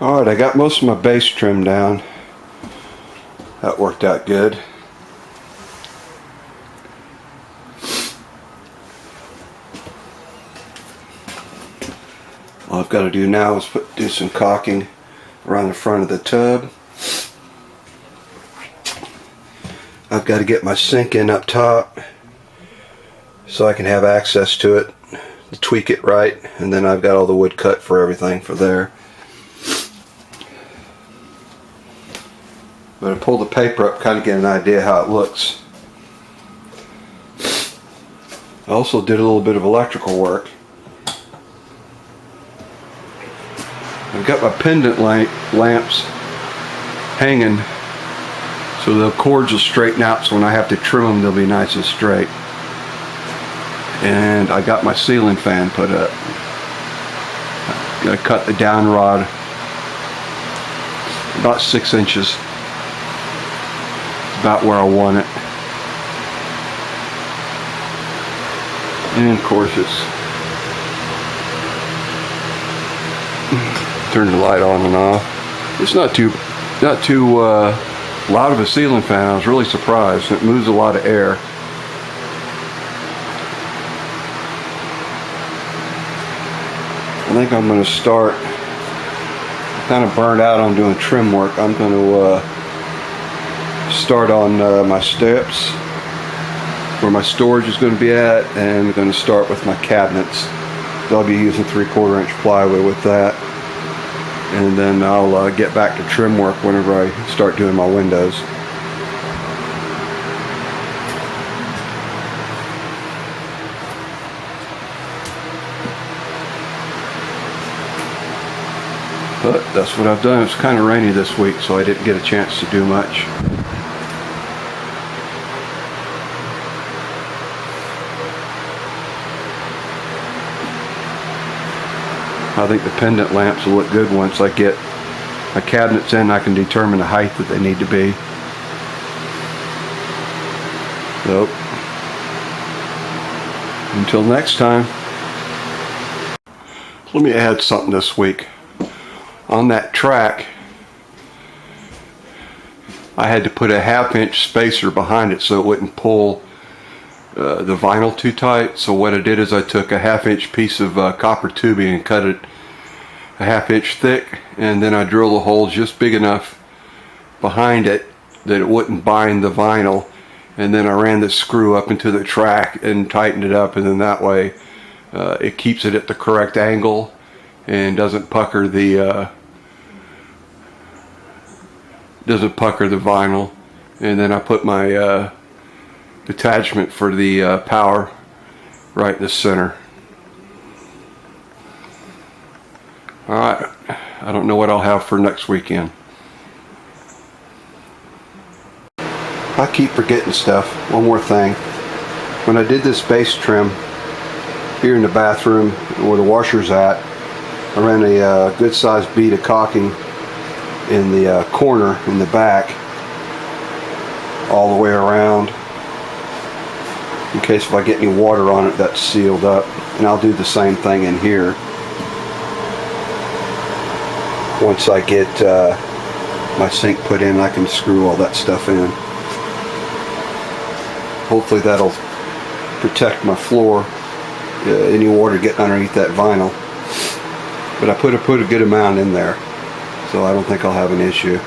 Alright, I got most of my base trimmed down. That worked out good. All I've got to do now is do some caulking around the front of the tub. I've got to get my sink in up top so I can have access to it, tweak it right, and then I've got all the wood cut for everything for there. But I pulled the paper up, kind of get an idea how it looks. I also did a little bit of electrical work. I've got my pendant lamps hanging so the cords will straighten out, so when I have to trim them they'll be nice and straight. And I got my ceiling fan put up. I cut the down rod about 6 inches. About where I want it. And of course it's turn the light on and off. It's not too loud of a ceiling fan. I was really surprised. It moves a lot of air. I think I'm going to start, kind of burned out on doing trim work. I'm going to start on my steps where my storage is going to be at, and I'm going to start with my cabinets. So I'll be using 3/4 inch plywood with that, and then I'll get back to trim work whenever I start doing my windows. But that's what I've done. It's kind of rainy this week, so I didn't get a chance to do much. I think the pendant lamps will look good once I get my cabinets in. I can determine the height that they need to be. So, until next time. Let me add something this week. On that track, I had to put a 1/2 inch spacer behind it so it wouldn't pull the vinyl too tight. So what I did is I took a 1/2 inch piece of copper tubing and cut it a 1/2 inch thick, and then I drilled a hole just big enough behind it that it wouldn't bind the vinyl, and then I ran the screw up into the track and tightened it up, and then that way it keeps it at the correct angle and doesn't pucker the vinyl. And then I put my attachment for the power right in the center. Alright, I don't know what I'll have for next weekend. I keep forgetting stuff. One more thing. When I did this base trim here in the bathroom where the washer's at, I ran a good sized bead of caulking in the corner in the back all the way around, in case if I get any water on it, that's sealed up. And I'll do the same thing in here once I get my sink put in. I can screw all that stuff in. Hopefully that'll protect my floor, any water getting underneath that vinyl. But I put a good amount in there, so I don't think I'll have an issue.